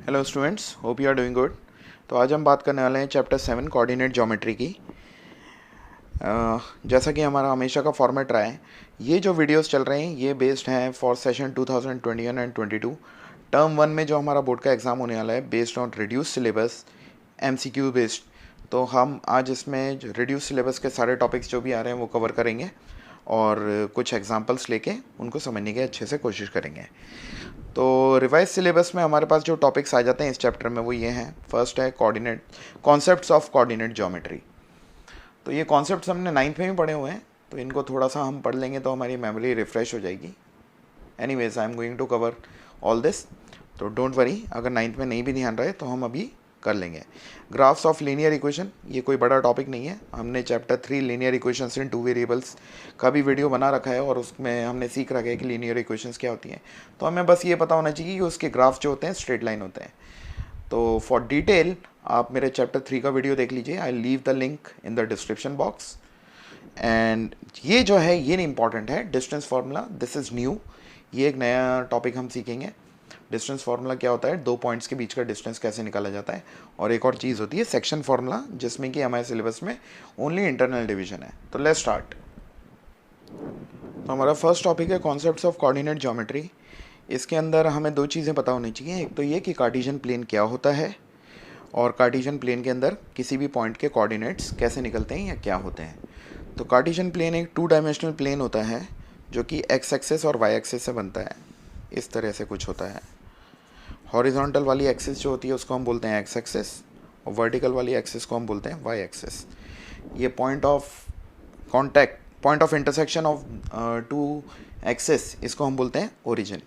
Hello students, hope you are doing good. तो आज हम बात करने वाले हैं चैप्टर 7 कोऑर्डिनेट ज्योमेट्री की। जैसा कि हमारा हमेशा का फॉर्मेट रहा है, ये जो वीडियोस चल रहे हैं ये बेस्ड हैं फॉर सेशन 2021 एंड 22। टर्म 1 में जो हमारा बोर्ड का एग्ज़ाम होने वाला है based on reduce syllabus, MCQ based. तो हम आज इसमें रिड्यूस सिलेबस के सारे टॉपिक्स जो भी आ रहे हैं वो कवर करेंगे और कुछ एग्जांपल्स लेके उनको समझने की अच्छे से कोशिश करेंगे। तो रिवाइज सिलेबस में हमारे पास जो टॉपिक्स आ जाते हैं इस चैप्टर में वो ये हैं। फर्स्ट है coordinate, concepts of coordinate geometry. तो ये कॉन्सेप्ट्स हमने 9th में भी पढ़े हुए हैं, तो इनको थोड़ा सा हम पढ़ लेंगे तो हमारी मेमोरी रिफ्रेश हो जाएगी। Anyways I am going to cover all this, तो डोंट वरी, अगर 9th में नहीं भी ध्यान रहे तो हम अभी कर लेंगे। ग्राफ्स ऑफ लीनियर इक्वेशन, ये कोई बड़ा टॉपिक नहीं है। हमने चैप्टर 3 लीनियर इक्वेशंस इन 2 वेरिएबल्स का भी वीडियो बना रखा है और उसमें हमने सीख रखा है कि लीनियर इक्वेशंस क्या होती हैं। तो हमें बस ये पता होना चाहिए कि उसके ग्राफ जो होते हैं स्ट्रेट लाइन होते हैं। तो फॉर डिटेल आप मेरे चैप्टर 3 का वीडियो देख लीजिए। I leave the link in the description box. And ये जो है ये नहीं इंपॉर्टेंट है, distance formula, this is new. ये एक नया टॉपिक हम सीखेंगे। डिस्टेंस फार्मूला क्या होता है, दो पॉइंट्स के बीच का डिस्टेंस कैसे निकाला जाता है। और एक और चीज़ होती है सेक्शन फार्मूला, जिसमें कि हमारे सिलेबस में ओनली इंटरनल डिवीजन है। तो लेट्स स्टार्ट। तो हमारा फर्स्ट टॉपिक है कॉन्सेप्ट्स ऑफ कोऑर्डिनेट ज्योमेट्री। इसके अंदर हमें दो चीज़ें पता होनी चाहिए। एक तो ये कि कार्टेशियन प्लेन क्या होता है और कार्टेशियन प्लेन के अंदर किसी भी पॉइंट के कोऑर्डिनेट्स कैसे निकलते हैं या क्या होते हैं। तो कार्टेशियन प्लेन एक 2 डायमेंशनल प्लेन होता है जो कि एक्स एक्सिस और वाई एक्सिस से बनता है। इस तरह से कुछ होता है। हॉरिजॉन्टल वाली एक्सिस जो होती है उसको हम बोलते हैं एक्स एक्सिस और वर्टिकल वाली एक्सिस को हम बोलते हैं वाई एक्सिस। ये point of contact, point of intersection of 2 axis, इसको हम बोलते हैं ओरिजिन।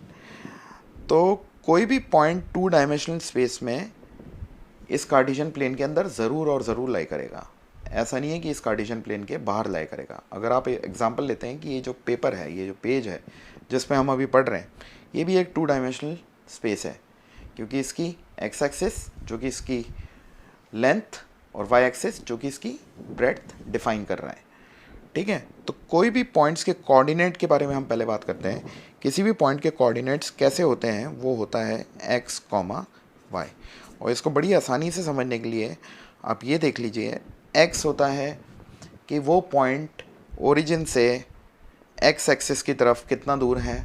तो कोई भी पॉइंट 2 डायमेंशनल स्पेस में इस कार्टेशियन प्लेन के अंदर ज़रूर और ज़रूर लाई करेगा। ऐसा नहीं है कि इस कार्टेशियन प्लेन के बाहर लाई करेगा। अगर आप एग्जांपल लेते हैं कि ये जो पेपर है, ये जो पेज है जिस पे हम अभी पढ़ रहे हैं, ये भी एक 2 डायमेंशनल स्पेस है, क्योंकि इसकी एक्स एक्सिस जो कि इसकी लेंथ और वाई एक्सिस जो कि इसकी ब्रेड्थ डिफाइन कर रहा है। ठीक है, तो कोई भी पॉइंट्स के कोऑर्डिनेट के बारे में हम पहले बात करते हैं। किसी भी पॉइंट के कोऑर्डिनेट्स कैसे होते हैं, वो होता है एक्स कॉमा वाई। और इसको बड़ी आसानी से समझने के लिए आप ये देख लीजिए, एक्स होता है कि वो पॉइंट ओरिजिन से एक्स एक्सिस की तरफ कितना दूर है,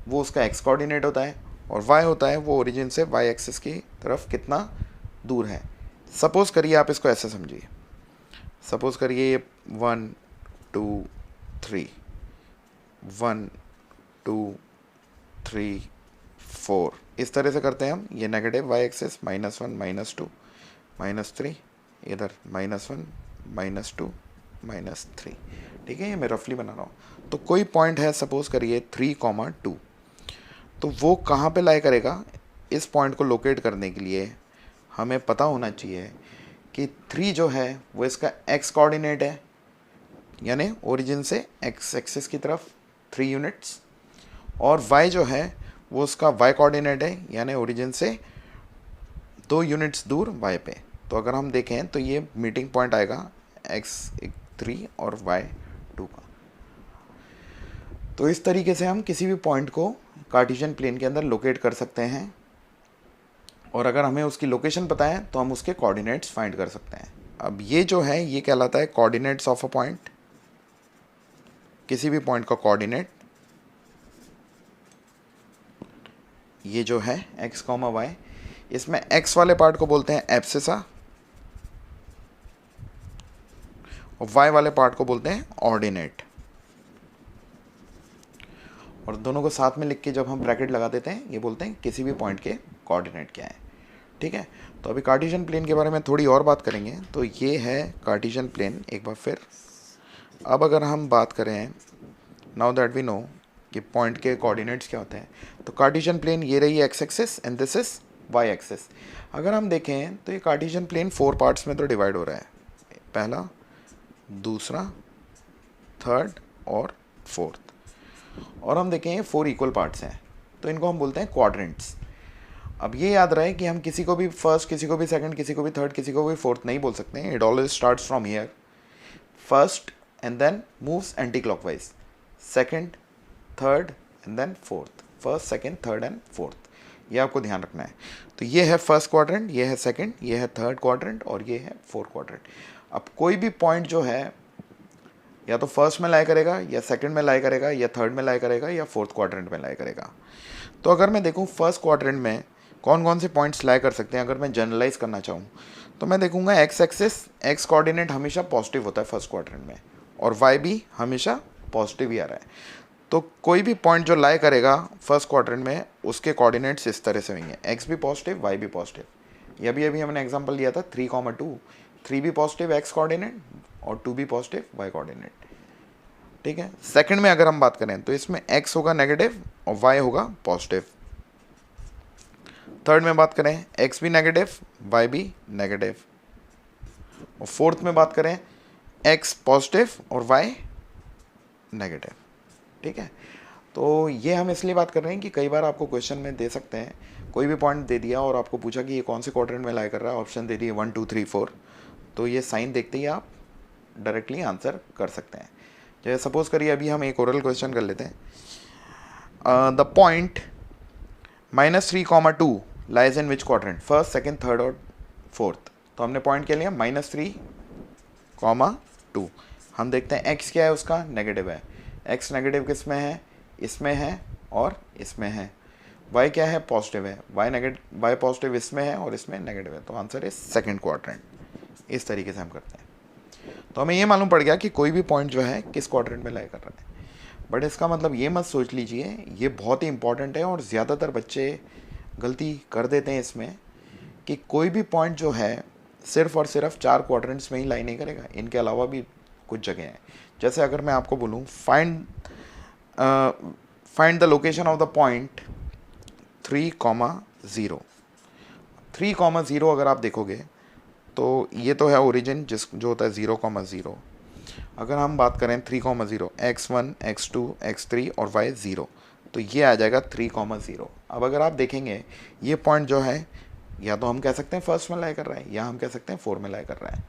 वो उसका एक्स कोऑर्डिनेट होता है। और y होता है वो ओरिजिन से y एक्सिस की तरफ कितना दूर है। सपोज़ करिए, आप इसको ऐसे समझिए, सपोज़ करिए ये 1 2 3, 1 2 3 4, इस तरह से करते हैं हम। ये नेगेटिव y एक्सिस, -1 -2 -3, इधर -1 -2 -3। ठीक है, ये मैं रफली बना रहा हूँ। तो कोई पॉइंट है, सपोज़ करिए 3,2, तो वो कहाँ पे लाई करेगा। इस पॉइंट को लोकेट करने के लिए हमें पता होना चाहिए कि 3 जो है वो इसका एक्स कोऑर्डिनेट है, यानी ओरिजिन से एक्स एक्सिस की तरफ 3 यूनिट्स, और y जो है वो उसका y कोऑर्डिनेट है, यानी ओरिजिन से 2 यूनिट्स दूर y पे। तो अगर हम देखें तो ये मीटिंग पॉइंट आएगा x3 और y2 का। तो इस तरीके से हम किसी भी पॉइंट को कार्टेशियन प्लेन के अंदर लोकेट कर सकते हैं, और अगर हमें उसकी लोकेशन पता है तो हम उसके कोऑर्डिनेट्स फाइंड कर सकते हैं। अब ये जो है ये कहलाता है कोऑर्डिनेट्स ऑफ अ पॉइंट। किसी भी पॉइंट का कोऑर्डिनेट ये जो है एक्स कॉमा वाई, इसमें एक्स वाले पार्ट को बोलते हैं एब्सिसा और वाई वाले पार्ट को बोलते हैं ऑर्डिनेट। और दोनों को साथ में लिख के जब हम ब्रैकेट लगा देते हैं, ये बोलते हैं किसी भी पॉइंट के कोऑर्डिनेट क्या है। ठीक है, तो अभी कार्टेशियन प्लेन के बारे में थोड़ी और बात करेंगे। तो ये है कार्टेशियन प्लेन एक बार फिर। अब अगर हम बात करें, नाउ दैट वी नो कि पॉइंट के कोऑर्डिनेट्स क्या होते हैं, तो कार्टेशियन प्लेन ये रही x axis and this is y axis. अगर हम देखें तो ये कार्टेशियन प्लेन 4 पार्ट्स में तो डिवाइड हो रहा है, पहला, दूसरा, थर्ड और फोर्थ। और हम देखें 4 इक्वल पार्ट्स हैं, तो इनको हम बोलते हैं क्वाड्रेंट्स। अब ये याद रहे कि हम किसी को भी फर्स्ट, किसी को भी सेकंड, किसी को भी थर्ड, किसी को भी फोर्थ नहीं बोल सकते हैं। It always starts from here, first and then moves anti clockwise, second, third and then fourth, first, second, third and fourth. ये आपको ध्यान रखना है। तो ये है फर्स्ट क्वाड्रेंट, ये है सेकंड, ये है थर्ड क्वाड्रेंट और ये है फोर्थ क्वाड्रेंट। अब कोई भी पॉइंट जो है या तो फर्स्ट में लाई करेगा या सेकंड में लाई करेगा या थर्ड में लाई करेगा या फोर्थ क्वाड्रेंट में लाई करेगा। तो अगर मैं देखूँ फर्स्ट क्वाड्रेंट में कौन कौन से पॉइंट्स लाई कर सकते हैं, अगर मैं जनरलाइज करना चाहूँ तो मैं देखूँगा एक्स एक्सिस, एक्स कोऑर्डिनेट हमेशा पॉजिटिव होता है फर्स्ट क्वाड्रेंट में, और वाई भी हमेशा पॉजिटिव ही आ रहा है। तो कोई भी पॉइंट जो लाई करेगा फर्स्ट क्वाड्रेंट में उसके कोऑर्डिनेट्स इस तरह से होंगे, एक्स भी पॉजिटिव वाई भी पॉजिटिव। ये अभी हमने एग्जांपल लिया था 3,2, 3 भी पॉजिटिव एक्स कोऑर्डिनेट और 2 भी पॉजिटिव वाई कोऑर्डिनेट। ठीक है, सेकंड में अगर हम बात करें तो इसमें एक्स होगा नेगेटिव और वाई होगा पॉजिटिव। थर्ड में बात करें एक्स भी नेगेटिव वाई भी नेगेटिव, और फोर्थ में बात करें एक्स पॉजिटिव और वाई नेगेटिव। ठीक है, तो ये हम इसलिए बात कर रहे हैं कि कई बार आपको क्वेश्चन में दे सकते हैं, कोई भी पॉइंट दे दिया और आपको पूछा कि ये कौन से क्वाड्रेंट में लाई कर रहा है, ऑप्शन दे दिए 1 2 3 4, तो ये साइन देखते ही आप डायरेक्टली आंसर कर सकते हैं। जैसे सपोज करिए अभी हम एक ओरल क्वेश्चन कर लेते हैं। The point -3,2 lies in which quadrant, first second third और फोर्थ। तो हमने पॉइंट क्या लिया -3,2। हम देखते हैं एक्स क्या है, उसका नेगेटिव है। एक्स नेगेटिव किस में है, इसमें है और इसमें है। वाई क्या है, पॉजिटिव है। वाई पॉजिटिव इसमें है और इसमें नेगेटिव है। तो आंसर है सेकंड क्वाड्रेंट। इस तरीके से हम करते हैं। तो हमें ये मालूम पड़ गया कि कोई भी पॉइंट जो है किस क्वाड्रेंट में लाई कर रहा है। बट इसका मतलब ये मत सोच लीजिए, ये बहुत ही इंपॉर्टेंट है और ज़्यादातर बच्चे गलती कर देते हैं इसमें कि कोई भी पॉइंट जो है सिर्फ और सिर्फ 4 क्वाड्रेंट्स में ही लाई नहीं करेगा, इनके अलावा भी कुछ जगह हैं। जैसे अगर मैं आपको बोलूँ find the location of the point 3,0। 3,0 अगर आप देखोगे तो ये तो है ओरिजिन जो होता है 0,0। अगर हम बात करें 3,0 x1 x2 x3 और y 0, तो ये आ जाएगा 3,0। अब अगर आप देखेंगे ये पॉइंट जो है या तो हम कह सकते हैं फर्स्ट में लाई कर रहा है या हम कह सकते हैं 4 में लाई कर रहा है।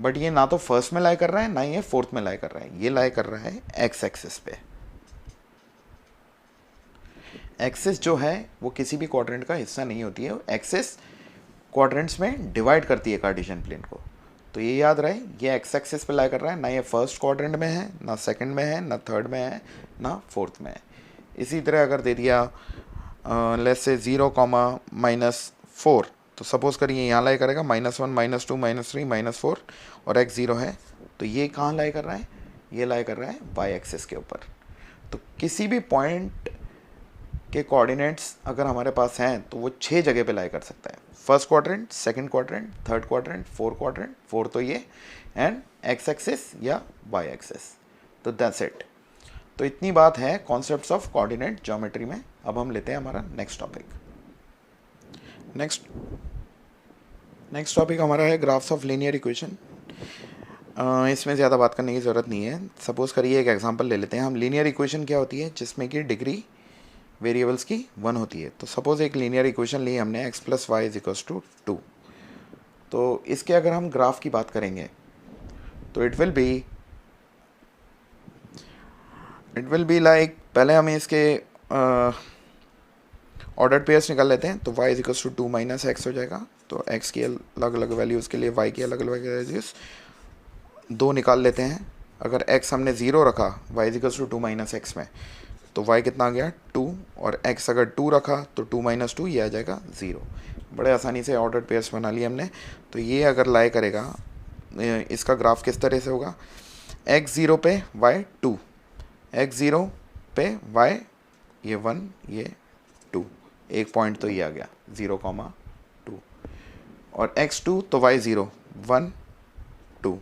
बट ये ना तो फर्स्ट में लाई कर रहा है ना ये फोर्थ में लाई कर रहा है, ये लाई कर रहा है एक्स एक्सिस पे। एक्सिस जो है वो किसी भी क्वाड्रेंट का हिस्सा नहीं होती है, एक्सिस क्वाड्रेंट्स में डिवाइड करती है कार्टेशियन प्लेन को। तो ये याद रहे, ये एक्स एक्सिस पे लाई कर रहा है, ना ये फर्स्ट क्वाड्रेंट में है ना सेकंड में है ना थर्ड में है ना फोर्थ में है। इसी तरह अगर दे दिया लेट्स से 0,-4, तो सपोज़ करिए यहाँ लाई करेगा -1 -2 -3 -4 और x 0 है, तो ये कहाँ लाई कर रहा है, ये लाई कर रहा है y एक्सिस के ऊपर। तो किसी भी पॉइंट के कोऑर्डिनेट्स अगर हमारे पास हैं तो वो 6 जगह पे लाई कर सकता है, first quadrant, second quadrant, third quadrant, fourth quadrant, fourth तो ये, एंड एक्स एक्सिस या y एक्सिस। तो दैट्स इट। तो इतनी बात है कॉन्सेप्ट्स ऑफ कोऑर्डिनेट ज्योमेट्री में। अब हम लेते हैं हमारा नेक्स्ट टॉपिक। नेक्स्ट टॉपिक हमारा है ग्राफ्स ऑफ लीनियर इक्वेशन। इसमें ज़्यादा बात करने की ज़रूरत नहीं है। सपोज़ करिए एक एग्जांपल ले लेते हैं हम। लीनियर इक्वेशन क्या होती है, जिसमें कि डिग्री वेरिएबल्स की 1 होती है। तो सपोज़ एक लीनियर इक्वेशन ली हमने x + y = 2। तो इसके अगर हम ग्राफ की बात करेंगे तो इट विल बी लाइक, पहले हमें इसके ऑर्डर पेयर्स निकाल लेते हैं। तो y = 2 - x हो जाएगा। तो x की अलग अलग वैल्यूज़ के लिए y की अलग अलग वैल्यूज़ 2 निकाल लेते हैं। अगर x हमने 0 रखा y = 2 - x में, तो y कितना आ गया 2, और x अगर 2 रखा तो 2 - 2 ये आ जाएगा 0। बड़े आसानी से ऑर्डर पेयर्स बना लिया हमने। तो ये अगर लाई करेगा, इसका ग्राफ किस तरह से होगा, x 0 पे y 2, x 0 पे y ये 1 ये 2, एक पॉइंट तो ये आ गया 0,2, और x 2 तो y 0 1 2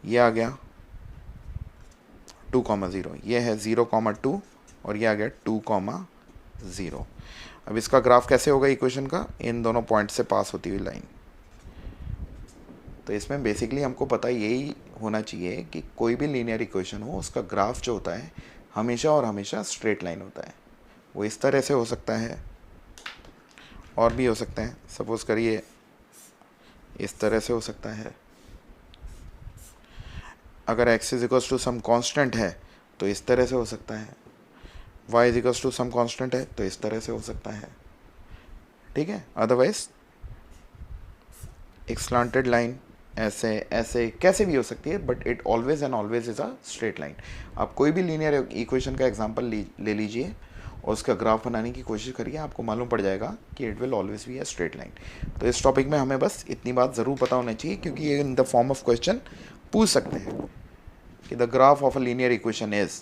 ये आ गया 2,0, ये है 0,2 और ये आ गया 2,0। अब इसका ग्राफ कैसे होगा इक्वेशन का, इन दोनों पॉइंट से पास होती हुई लाइन। तो इसमें बेसिकली हमको पता यही होना चाहिए कि कोई भी लीनियर इक्वेशन हो उसका ग्राफ जो होता है हमेशा और हमेशा स्ट्रेट लाइन होता है। वो इस तरह से हो सकता है और भी हो सकते हैं। सपोज़ करिए इस तरह से हो सकता है। अगर x = सम कांस्टेंट है तो इस तरह से हो सकता है। y is equals to some constant है तो इस तरह से हो सकता है, ठीक है। अदरवाइज एक स्लांटेड लाइन ऐसे ऐसे कैसे भी हो सकती है, but it always and always is a straight line. आप कोई भी लीनियर इक्वेशन का एग्जांपल ले लीजिए और उसका ग्राफ बनाने की कोशिश करिए, आपको मालूम पड़ जाएगा कि it will always be a straight line. तो इस टॉपिक में हमें बस इतनी बात ज़रूर पता होनी चाहिए, क्योंकि ये in the form of question पूछ सकते हैं कि the graph of a linear equation is,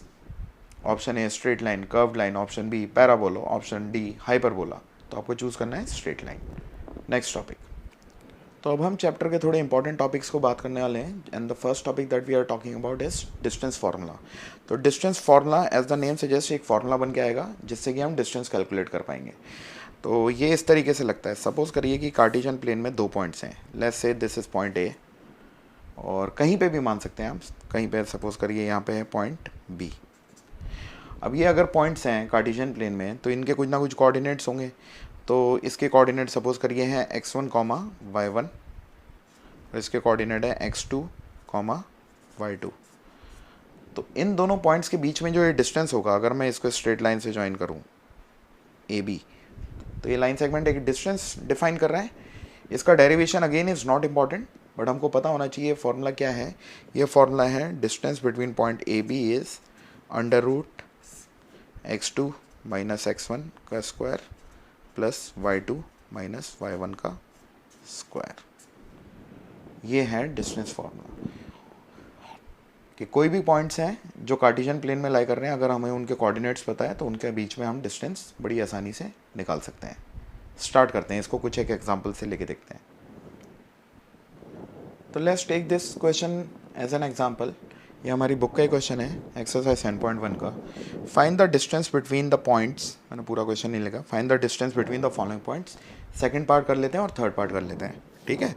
option A straight line, curved line, option B parabola, option D hyperbola. तो आपको चूज़ करना है स्ट्रेट लाइन। Next topic. तो अब हम चैप्टर के थोड़े इंपॉर्टेंट टॉपिक्स को बात करने वाले हैं, and the first topic that we are talking about is distance formula. तो distance formula as the name suggest एक फार्मूला बन के आएगा जिससे कि हम डिस्टेंस कैलकुलेट कर पाएंगे। तो ये इस तरीके से लगता है, सपोज करिए कि कार्टेशियन प्लेन में 2 पॉइंट्स हैं, let's say this is point A, और कहीं पे भी मान सकते हैं हम, कहीं पे सपोज करिए यहाँ पे है पॉइंट बी। अब ये अगर पॉइंट्स हैं कार्टेशियन प्लेन में तो इनके कुछ ना कुछ कोऑर्डिनेट्स होंगे। तो इसके कोऑर्डिनेट सपोज करिए हैं x1, y1, और इसके कोऑर्डिनेट है x2, y2। तो इन दोनों पॉइंट्स के बीच में जो ये डिस्टेंस होगा, अगर मैं इसको स्ट्रेट लाइन से ज्वाइन करूँ AB, तो ये लाइन सेगमेंट एक डिस्टेंस डिफाइन कर रहा है। इसका derivation again is not important, but हमको पता होना चाहिए फॉर्मूला क्या है। ये फॉर्मूला है distance between point AB is √x2 minus x1 का square plus y2 minus y1 का स्क्वायर। ये है डिस्टेंस फार्मूला कि कोई भी पॉइंट्स हैं जो कार्टेशियन प्लेन में लाई कर रहे हैं, अगर हमें उनके कोऑर्डिनेट्स पता है तो उनके बीच में हम डिस्टेंस बड़ी आसानी से निकाल सकते हैं। स्टार्ट करते हैं इसको, कुछ एक एग्जांपल से लेके देखते हैं। तो let's take this question as an example. ये हमारी बुक का ही क्वेश्चन है, एक्सरसाइज 10.1 का। Find the distance between the points, मैंने पूरा क्वेश्चन नहीं लिखा, find the distance between the following points. Second part कर लेते हैं और थर्ड पार्ट कर लेते हैं, ठीक है।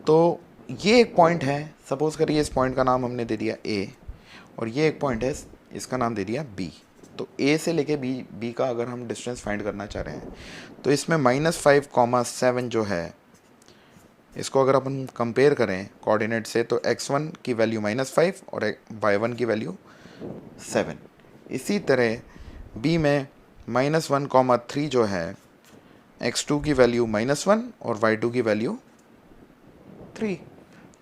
तो ये एक पॉइंट है, सपोज करिए इस पॉइंट का नाम हमने दे दिया A, और ये एक पॉइंट है, इसका नाम दे दिया B। तो A से लेके B का अगर हम डिस्टेंस फाइंड करना चाह रहे हैं तो इसमें -5,7 जो है, इसको अगर अपन कंपेयर करें कोऑर्डिनेट से तो x1 की वैल्यू -5 और y1 की वैल्यू 7। इसी तरह B में -1,3 जो है, x2 की वैल्यू -1 और y2 की वैल्यू 3।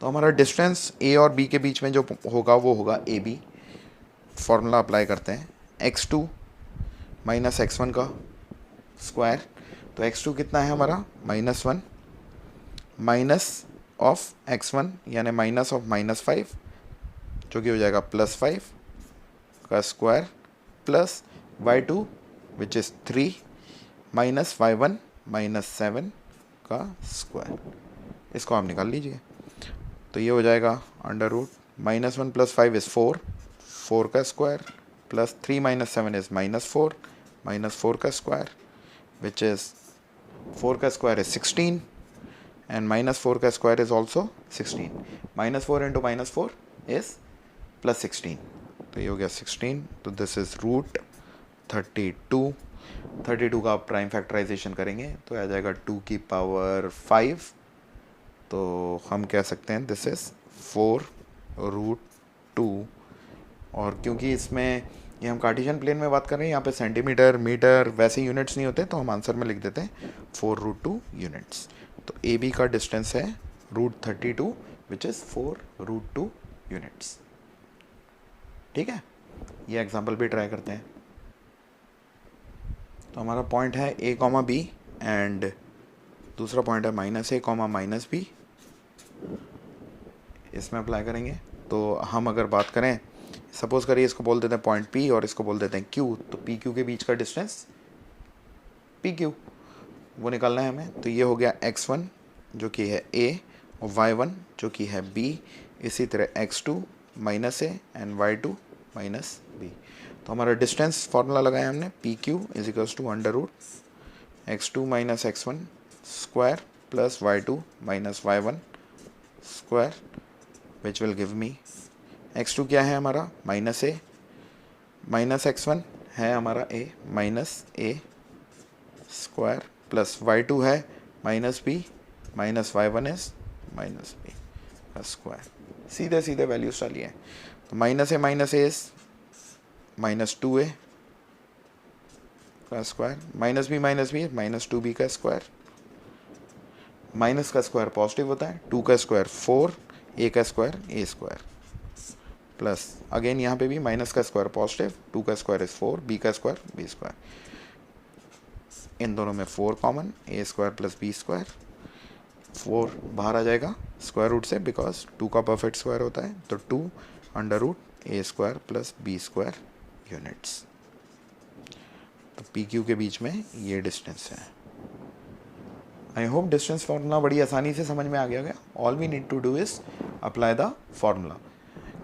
तो हमारा डिस्टेंस A और B के बीच में जो होगा वो होगा AB। फॉर्मूला अप्लाई करते हैं, x2 माइनस x1 का स्क्वायर। तो x2 कितना है हमारा -1 माइनस ऑफ x1 यानी माइनस ऑफ -5 जो कि हो जाएगा +5 का square plus y2 which is 3 minus y1 -7 का स्क्वायर। इसको आप निकाल लीजिए। तो ये हो जाएगा √-1 + 5 इज़ 4 का स्क्वायर प्लस 3 - 7 इज़ -4 का स्क्वायर विच इज़ 4 का स्क्वायर इज़ 16 and -4 का स्क्वायर इज़ ऑल्सो 16। -4 × -4 इज़ +16। तो ये हो गया 16। तो दिस इज़ √32। 32 का आप प्राइम फैक्टराइजेशन करेंगे तो आ जाएगा 2 की पावर 5। तो हम कह सकते हैं दिस इज़ 4√2। और क्योंकि इसमें ये हम कार्टेशियन प्लेन में बात कर रहे हैं, यहाँ पे सेंटीमीटर, मीटर वैसे यूनिट्स नहीं होते, तो हम आंसर में लिख देते हैं 4√2 यूनिट्स। तो AB का डिस्टेंस है √32 विच इज़ 4√2 यूनिट्स, ठीक है। ये एग्जांपल भी ट्राई करते हैं। तो हमारा पॉइंट है A, B एंड दूसरा पॉइंट है -A, -B। इसमें अप्लाई करेंगे तो हम अगर बात करें, सपोज करिए इसको बोल देते हैं पॉइंट P और इसको बोल देते हैं Q। तो PQ के बीच का डिस्टेंस PQ वो निकालना है हमें। तो ये हो गया x1 जो कि है A और y1 जो कि है B। इसी तरह x2 -A and y2 -B। तो हमारा डिस्टेंस फार्मूला लगाया हमने, PQ is equals to √x2 - x1 square plus y2 - y1 square which will give me x2 क्या है हमारा -A, -x1 है हमारा A -A square plus y2 है -B minus y1 is -B का स्क्वायर। सीधे सीधे वैल्यूज डालिए। तो -A इज -2A का square, minus B minus 2b का स्क्वायर, माइनस का स्क्वायर पॉजिटिव होता है, 2 का स्क्वायर 4, a का square a square, plus again यहाँ पे भी माइनस का स्क्वायर पॉजिटिव, 2 का स्क्वायर इज 4, b का स्क्वायर b स्क्वायर, इन दोनों में 4 common, a square plus b square, 4 बाहर आ जाएगा स्क्वायर रूट से बिकॉज 2 का परफेक्ट स्क्वायर होता है, तो 2 under root a square plus b square units. तो पी क्यू के बीच में ये डिस्टेंस है। आई होप डिस्टेंस फार्मूला बड़ी आसानी से समझ में आ गया। All we need to do is apply the formula.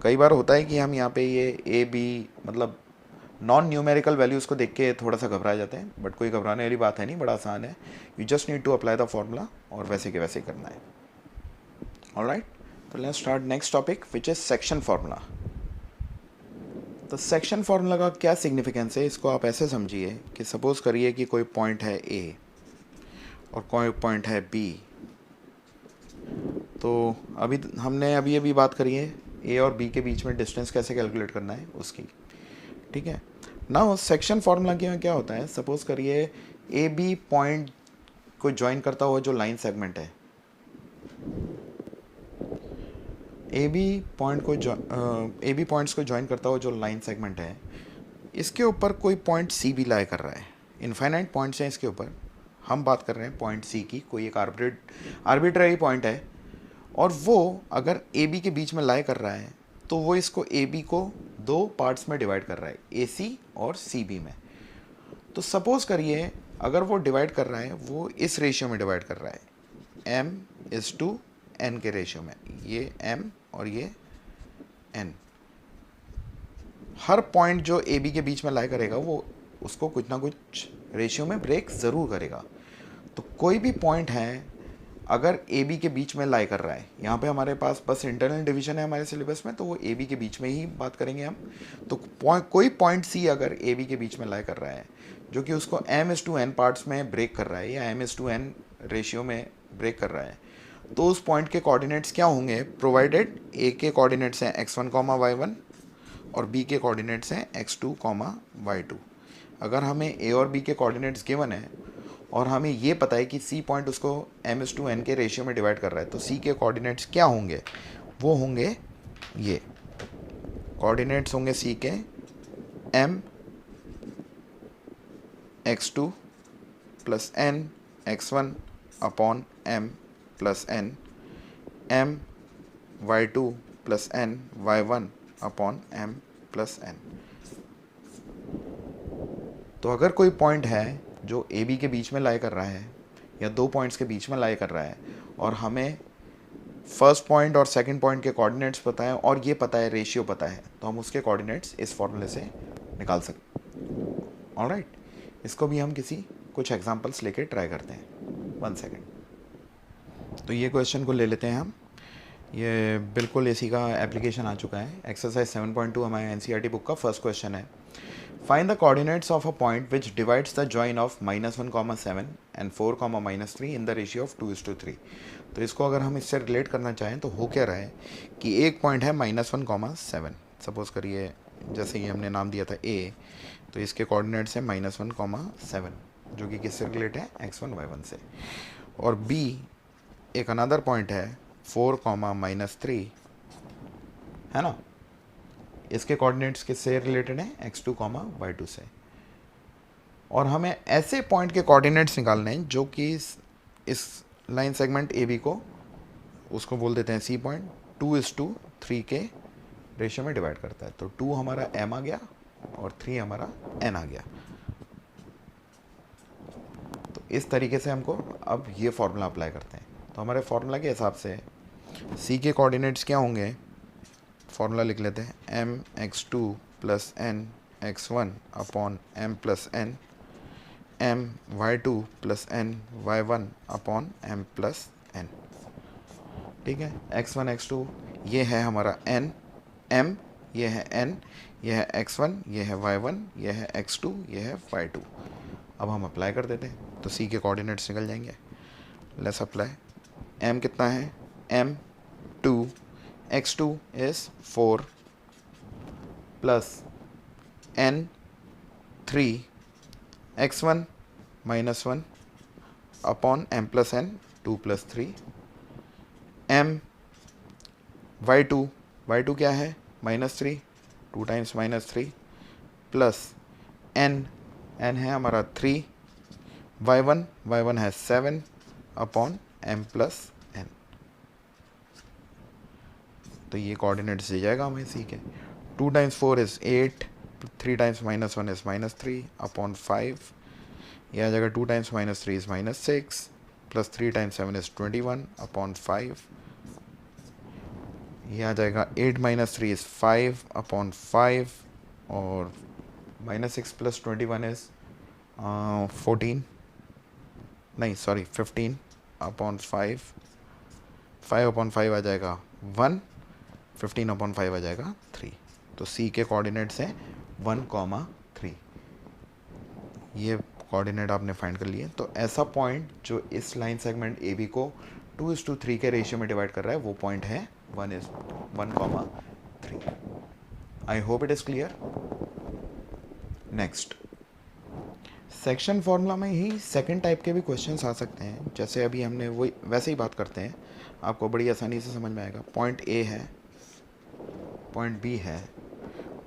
कई बार होता है कि हम यहाँ पे ये ए बी मतलब नॉन न्यूमेरिकल वैल्यूज़ को देख के थोड़ा सा घबरा जाते हैं, बट कोई घबराने वाली बात है नहीं, बड़ा आसान है। You just need to apply the formula और वैसे के वैसे करना है। ऑलराइट, तो let's start next topic which is section formula. तो सेक्शन फार्मूला का क्या सिग्निफिकेंस है, इसको आप ऐसे समझिए कि सपोज करिए कि कोई पॉइंट है ए और कोई पॉइंट है बी। तो हमने अभी बात करी है ए और बी के बीच में डिस्टेंस कैसे कैलकुलेट करना है उसकी, ठीक है ना। सेक्शन फार्मूला के में क्या होता है, सपोज करिए ए बी पॉइंट को ज्वाइन करता हुआ जो लाइन सेगमेंट है, ए बी पॉइंट्स को ज्वाइन करता हुआ जो लाइन सेगमेंट है, इसके ऊपर कोई पॉइंट सी भी लाई कर रहा है। इनफाइनाइट पॉइंट्स हैं इसके ऊपर, हम बात कर रहे हैं पॉइंट सी की। कोई एक आर्बिट्ररी पॉइंट है और वो अगर ए बी के बीच में लाई कर रहा है, तो वो इसको ए बी को दो पार्ट्स में डिवाइड कर रहा है, ए सी और सी बी में। तो सपोज करिए अगर वो डिवाइड कर रहा है, वो इस रेशियो में डिवाइड कर रहा है, m/n के रेशियो में, ये m और ये n। हर पॉइंट जो ए बी के बीच में लाई करेगा वो उसको कुछ ना कुछ रेशियो में ब्रेक ज़रूर करेगा। तो कोई भी पॉइंट है अगर ए बी के बीच में लाई कर रहा है, यहाँ पे हमारे पास बस इंटरनल डिवीजन है हमारे सिलेबस में, तो वो ए बी के बीच में ही बात करेंगे हम। तो कोई पॉइंट सी अगर ए बी के बीच में लाई कर रहा है, जो कि उसको m/n पार्ट्स में ब्रेक कर रहा है या m/n रेशियो में ब्रेक कर रहा है, तो उस पॉइंट के कोऑर्डिनेट्स क्या होंगे, प्रोवाइडेड ए के कोऑर्डिनेट्स हैं x1, y1 और बी के कोऑर्डिनेट्स हैं x2, y2। अगर हमें ए और बी के कोऑर्डिनेट्स गिवन है और हमें ये पता है कि सी पॉइंट उसको m/n के रेशियो में डिवाइड कर रहा है, तो सी के कोऑर्डिनेट्स क्या होंगे, वो होंगे ये कोऑर्डिनेट्स होंगे सी के m x2 plus n x1 upon m plus n, m y2 plus n y1 upon m plus n। तो अगर कोई पॉइंट है जो ए बी के बीच में लाई कर रहा है या दो पॉइंट्स के बीच में लाई कर रहा है और हमें फर्स्ट पॉइंट और सेकंड पॉइंट के कोऑर्डिनेट्स पता है और ये पता है रेशियो पता है, तो हम उसके कोऑर्डिनेट्स इस फॉर्मूले से निकाल सकते। ऑलराइट, इसको भी हम कुछ एग्जांपल्स लेके ट्राई करते हैं। 1 सेकेंड। तो ये क्वेश्चन को ले लेते हैं हम, ये बिल्कुल इसी का एप्लीकेशन आ चुका है। एक्सरसाइज 7.2 हमारे एनसीईआरटी बुक का फर्स्ट क्वेश्चन है। Find the coordinates of a point which divides the join of -1, 7 and 4, -3 in the ratio of 2:3। तो इसको अगर हम इससे रिलेट करना चाहें तो हो क्या रहा है कि एक पॉइंट है -1, 7। सपोज करिए जैसे ये हमने नाम दिया था A, तो इसके कोऑर्डिनेट्स हैं -1, 7, जो कि किससे रिलेट है, x1, y1 से। और B एक अनदर पॉइंट है 4, -3, है ना। इसके कोऑर्डिनेट्स किससे रिलेटेड हैं, x2, y2 से। और हमें ऐसे पॉइंट के कोऑर्डिनेट्स निकालने हैं जो कि इस लाइन सेगमेंट ए बी को, उसको बोल देते हैं सी पॉइंट, 2:3 के रेशियो में डिवाइड करता है। तो 2 हमारा m आ गया और 3 हमारा n आ गया। तो इस तरीके से हमको अब ये फार्मूला अप्लाई करते हैं। तो हमारे फार्मूला के हिसाब से सी के कोऑर्डिनेट्स क्या होंगे, फार्मूला लिख लेते हैं, m(x2 + n x1 upon m + n, m(y2 + n y1 upon m + n। ठीक है, x1 x2 ये है हमारा n, m ये है n, ये है x1, ये है y1, ये है x2, ये है y2। अब हम अप्लाई कर देते हैं तो c के कोऑर्डिनेट्स निकल जाएंगे। Let's apply. m कितना है, m2, x2 is 4 plus n 3, x1 -1 upon m plus n 2 + 3 m y2 क्या है -3 2 टाइम्स -3 प्लस n है हमारा 3 y1 है 7 अपॉन m प्लस n। तो ये कोऑर्डिनेट्स दे जाएगा हमें सी के। 2 times 4 is 8 3 times -1 is -3 upon 5 ये आ जाएगा 2 times -3 is -6 plus 3 times 7 is 21 upon 5 ये आ जाएगा 8 - 3 इज़ 5 अपॉन 5 और -6 + 21 इज़ 14 नहीं सॉरी 15 अपॉन 5 5 अपॉन 5 आ जाएगा 1 15 अपॉन 5 आ जाएगा 3। तो सी के कोऑर्डिनेट्स हैं 1, 3। ये कोऑर्डिनेट आपने फाइंड कर लिए। तो ऐसा पॉइंट जो इस लाइन सेगमेंट ए बी को 2:3 के रेशियो में डिवाइड कर रहा है वो पॉइंट है 1, 3। I hope it is clear. Next, section formula में ही सेकंड टाइप के भी क्वेश्चंस आ सकते हैं। जैसे अभी हमने वही वैसे ही बात करते हैं, आपको बड़ी आसानी से समझ में आएगा। पॉइंट ए है, पॉइंट बी है,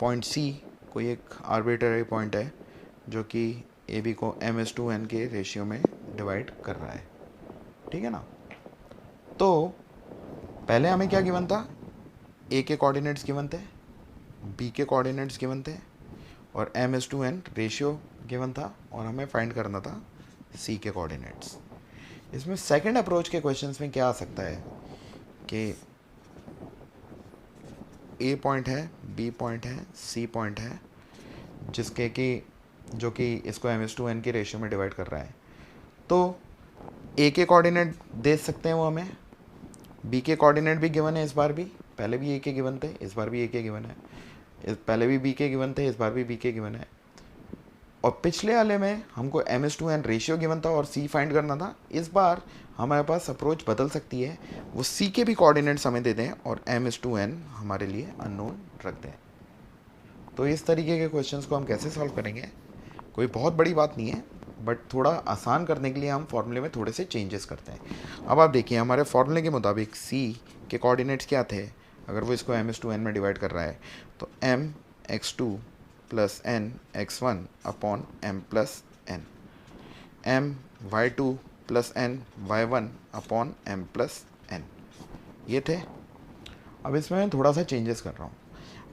पॉइंट सी कोई एक आर्बिट्रेरी पॉइंट है जो कि ए बी को m/n के रेशियो में डिवाइड कर रहा है, ठीक है ना। तो पहले हमें क्या गिवन था, ए के कोऑर्डिनेट्स गिवन थे, बी के कोऑर्डिनेट्स गिवन थे और m/n रेशियो गिवन था और हमें फाइंड करना था सी के कोऑर्डिनेट्स। इसमें सेकंड अप्रोच के क्वेश्चंस में क्या आ सकता है कि ए पॉइंट है, बी पॉइंट है, सी पॉइंट है जिसके कि जो कि इसको m/n के रेशियो में डिवाइड कर रहा है। तो ए के कोऑर्डिनेट दे सकते हैं वो हमें, बी के कोऑर्डिनेट भी गिवन है, इस बार भी, पहले भी ए के गिवन थे, इस बार भी ए के गिवन है, पहले भी बी के गिवन थे, इस बार भी बी के गिवन है। और पिछले वाले में हमको m/n रेशियो गिवन था और सी फाइंड करना था। इस बार हमारे पास अप्रोच बदल सकती है, वो सी के भी कोऑर्डिनेट्स हमें दे दें और m/n हमारे लिए अननोन रख दें। तो इस तरीके के क्वेश्चंस को हम कैसे सॉल्व करेंगे, कोई बहुत बड़ी बात नहीं है, बट थोड़ा आसान करने के लिए हम फॉर्मूले में थोड़े से चेंजेस करते हैं। अब आप देखिए हमारे फॉर्मूले के मुताबिक सी के कोऑर्डिनेट्स क्या थे, अगर वो इसको m/n में डिवाइड कर रहा है तो m(x2) + n(x1) upon m + n, my2 + ny1 upon m + n, ये थे। अब इसमें मैं थोड़ा सा चेंजेस कर रहा हूँ।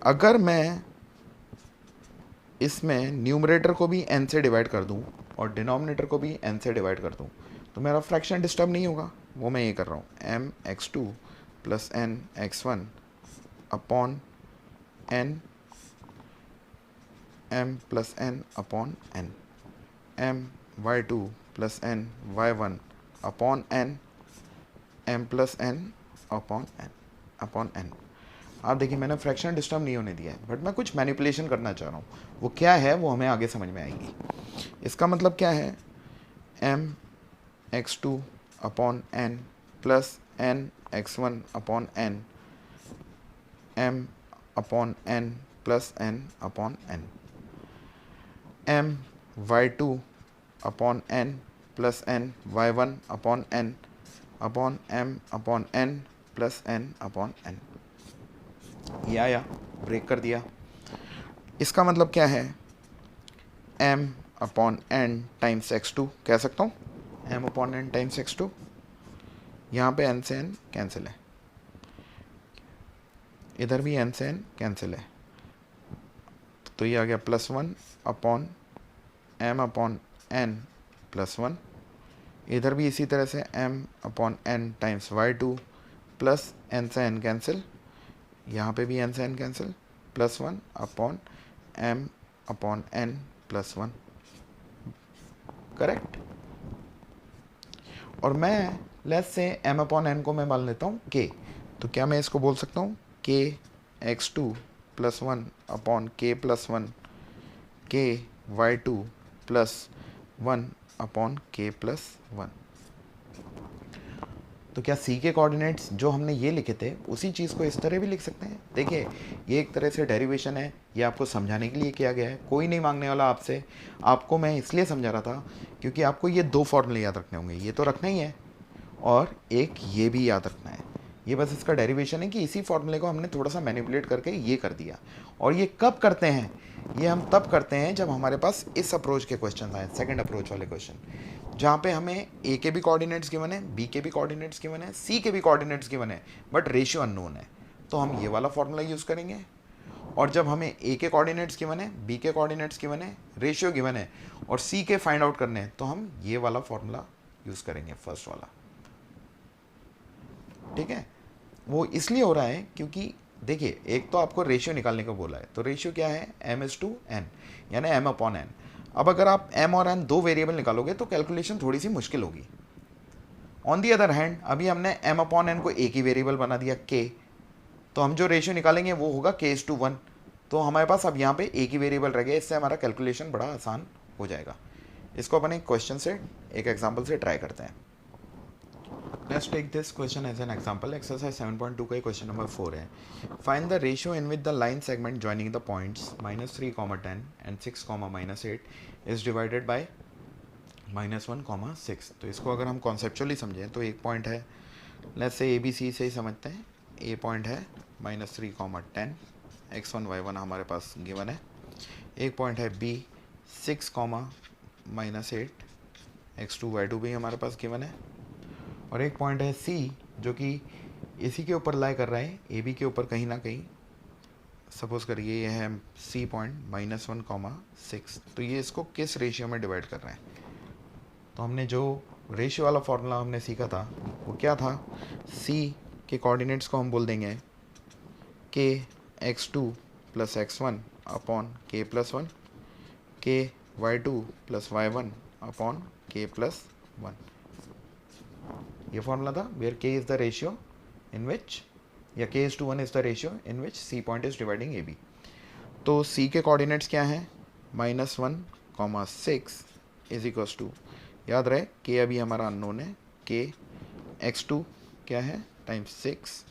अगर मैं इसमें न्यूमरेटर को भी n से डिवाइड कर दूं और डिनोमिनेटर को भी n से डिवाइड कर दूं तो मेरा फ्रैक्शन डिस्टर्ब नहीं होगा, वो मैं ये कर रहा हूँ m(x2) + n(x1) upon n m + n upon n, my2 + ny1 upon n m + n upon n। आप देखिए मैंने फ्रैक्शन डिस्टर्ब नहीं होने दिया है, बट मैं कुछ मैनिपुलेशन करना चाह रहा हूँ, वो क्या है वो हमें आगे समझ में आएगी। इसका मतलब क्या है, m(x2) upon n + n(x1) upon n m upon n + n upon n, my2 upon n + ny1 upon n upon m upon n + n upon n। ये आया, ब्रेक कर दिया। इसका मतलब क्या है, m upon n times x2 कह सकता हूँ, m upon n times x2, यहाँ पे n से n कैंसिल है, इधर भी n से n कैंसिल है, तो ये आ गया +1 अपॉन m अपॉन n + 1, इधर भी इसी तरह से m upon n times y2 plus n से n कैंसिल, यहाँ पे भी n से n cancel, +1 upon m upon n + 1, correct. और मैं लेस से m अपॉन n को मैं मान लेता हूँ k, तो क्या मैं इसको बोल सकता हूँ k(x2) + 1 upon k + 1 ky2 + 1 upon k + 1। तो क्या सी के कोऑर्डिनेट्स जो हमने ये लिखे थे उसी चीज़ को इस तरह भी लिख सकते हैं? देखिए, ये एक तरह से डेरिवेशन है, ये आपको समझाने के लिए किया गया है, कोई नहीं मांगने वाला आपसे। आपको मैं इसलिए समझा रहा था क्योंकि आपको ये 2 फॉर्मूले याद रखने होंगे, ये तो रखना ही है और एक ये भी याद रखना है। ये बस इसका डेरिवेशन है कि इसी फॉर्मूले को हमने थोड़ा सा मैनिपुलेट करके ये कर दिया। और ये कब करते हैं? ये हम तब करते हैं जब हमारे पास इस अप्रोच के क्वेश्चन आए, सेकंड अप्रोच वाले क्वेश्चन, जहाँ पे हमें ए के भी कोऑर्डिनेट्स गिवन है, बी के भी कोऑर्डिनेट्स गिवन है, सी के भी कोऑर्डिनेट्स गिवन है, बट रेशियो अननोन है। तो हम ये वाला फॉर्मूला यूज़ करेंगे। और जब हमें ए के कोऑर्डिनेट्स गिवन है, बी के कोऑर्डिनेट्स गिवन है, रेशियो गिवन है और सी के फाइंड आउट करने हैं, तो हम ये वाला फॉर्मूला यूज़ करेंगे, फर्स्ट वाला। ठीक है, वो इसलिए हो रहा है क्योंकि देखिए, एक तो आपको रेशियो निकालने को बोला है, तो रेशियो क्या है? m/n, यानी m/n। अब अगर आप m और n दो वेरिएबल निकालोगे तो कैलकुलेशन थोड़ी सी मुश्किल होगी। ऑन दी अदर हैंड, अभी हमने m/n को एक ही वेरिएबल बना दिया k, तो हम जो रेशियो निकालेंगे वो होगा k/1। तो हमारे पास अब यहाँ पे एक ही वेरिएबल रह गया, इससे हमारा कैलकुलेशन बड़ा आसान हो जाएगा। इसको अपन एक क्वेश्चन से, एक एग्जाम्पल से ट्राई करते हैं। Let's take this question as an example. Exercise 7.2 का क्वेश्चन नंबर 4 है. Find the ratio in which the line segment joining the points -3, 10 and 6, -8 is divided by -1, 6. तो इसको अगर हम कॉन्सेप्चुअली समझें तो एक पॉइंट है, लेट्स से ABC से ही समझते हैं। ए पॉइंट है -3, 10, x1, y1 हमारे पास गिवन है। एक पॉइंट है B 6, -8, x2, y2 भी हमारे पास गिवन है। और एक पॉइंट है सी जो कि इसी के ऊपर लाई कर रहा है, ए बी के ऊपर कहीं ना कहीं। सपोज करिए ये है सी पॉइंट -1, 6। तो ये इसको किस रेशियो में डिवाइड कर रहे हैं? तो हमने जो रेशियो वाला फॉर्मूला हमने सीखा था वो क्या था? सी के कोऑर्डिनेट्स को हम बोल देंगे के x2 + x1 अपॉन k+1, के y2 + y1 अपॉन k+1। ये फॉर्मूला था where k is the ratio in which, या k/1 is the ratio in which C point is dividing A B. तो सी के कोऑर्डिनेट्स क्या हैं? -1, 6 इज इक्वल्स टू, याद रहे k अभी हमारा अननोन है, k x2 क्या है? टाइम्स 6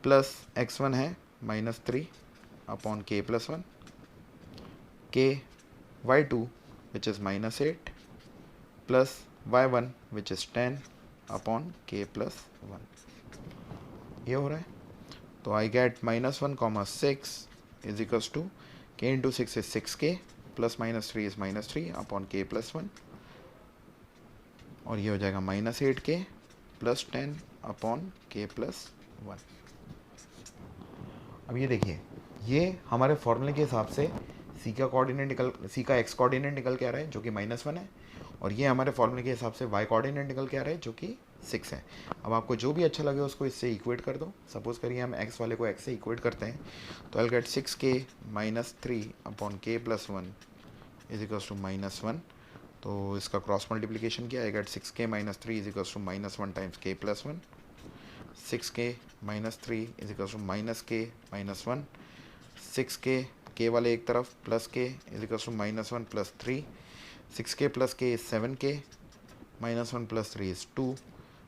प्लस x1 है -3 upon k+1, k y2 which is -8 plus y1 which is 10 upon k+1। ये हो रहा है। तो I get -1, 6 is equals to k into 6 is 6k plus -3 is -3 upon k+1, और ये हो जाएगा -8k plus 10 upon k+1। अब ये देखिए, ये हमारे फॉर्मूले के हिसाब से सी का x कोऑर्डिनेट निकल के आ रहा है जो कि -1 है, और ये हमारे फॉर्मूले के हिसाब से y कोऑर्डिनेट निकल के आ रहा है जो कि 6 है। अब आपको जो भी अच्छा लगे उसको इससे इक्वेट कर दो। सपोज करिए हम x वाले को x से इक्वेट करते हैं, तो I get 6k -3 upon k+1 is equals to -1। तो इसका क्रॉस मल्टीप्लिकेशन किया, I get 6k -3 is equals to -1 times k+1, 6k -3 is equals to -k -1, 6k k वाले एक तरफ plus k is equals to -1 plus 3, 6k plus k is 7k, -1 plus 3 is 2।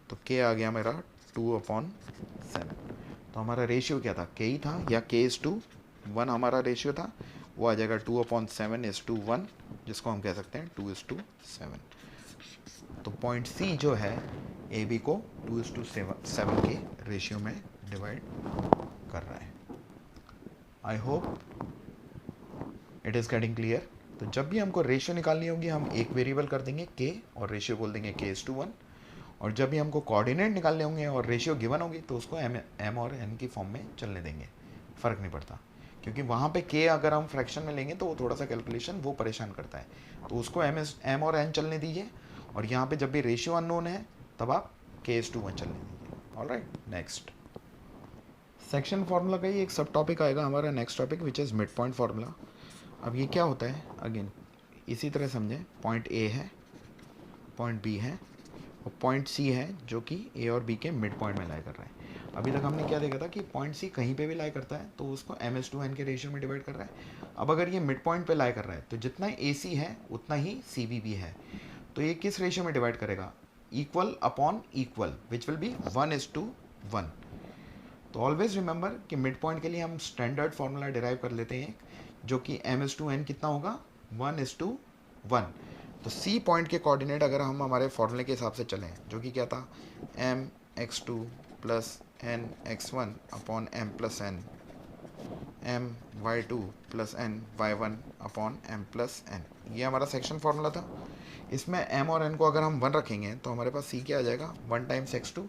तो k आ गया मेरा 2/7। तो हमारा ratio क्या था? k ही था, या k/1 हमारा रेशियो था, वो आ जाएगा 2/7 इज टू 1, जिसको हम कह सकते हैं 2:7। तो पॉइंट C जो है ए बी को 2:7 के रेशियो में डिवाइड कर रहा है। I hope it is getting clear. तो जब भी हमको रेशियो निकालनी होगी हम एक वेरिएबल कर देंगे k और रेशियो बोल देंगे k/1, और जब भी हमको कोऑर्डिनेट निकालने होंगे और रेशियो गिवन होगी तो उसको m और n की फॉर्म में चलने देंगे, फ़र्क नहीं पड़ता, क्योंकि वहाँ पे k अगर हम फ्रैक्शन में लेंगे तो वो थोड़ा सा कैलकुलेशन वो परेशान करता है। तो उसको m और n चलने दीजिए, और यहाँ पे जब भी रेशियो अननोन है तब आप k/1 चलने दीजिए। ऑलराइट, नेक्स्ट सेक्शन फार्मूला का ही एक सब टॉपिक आएगा हमारा next topic, which is mid point formula. अब ये क्या होता है? अगेन इसी तरह समझें, पॉइंट ए है, पॉइंट बी है और पॉइंट सी है जो कि ए और बी के मिड पॉइंट में लाई कर रहा है। अभी तक हमने क्या देखा था कि पॉइंट सी कहीं पे भी लाई करता है तो उसको m/n के रेशियो में डिवाइड कर रहा है। अब अगर ये मिड पॉइंट पे लाई कर रहा है तो जितना ए सी है उतना ही सी बी भी है, तो ये किस रेशियो में डिवाइड करेगा? Equal upon equal which will be 1:1। तो ऑलवेज रिमेंबर कि मिड पॉइंट के लिए हम स्टैंडर्ड फॉर्मूला डिराइव कर लेते हैं जो कि m/n कितना होगा 1:1। तो सी पॉइंट के कोऑर्डिनेट अगर हम हमारे फॉर्मूले के हिसाब से चलें जो कि क्या था mx2 plus nx1 upon m plus n my2 plus ny1 upon m plus n, ये हमारा सेक्शन फॉर्मूला था। इसमें m और n को अगर हम 1 रखेंगे तो हमारे पास c क्या आ जाएगा 1 times x2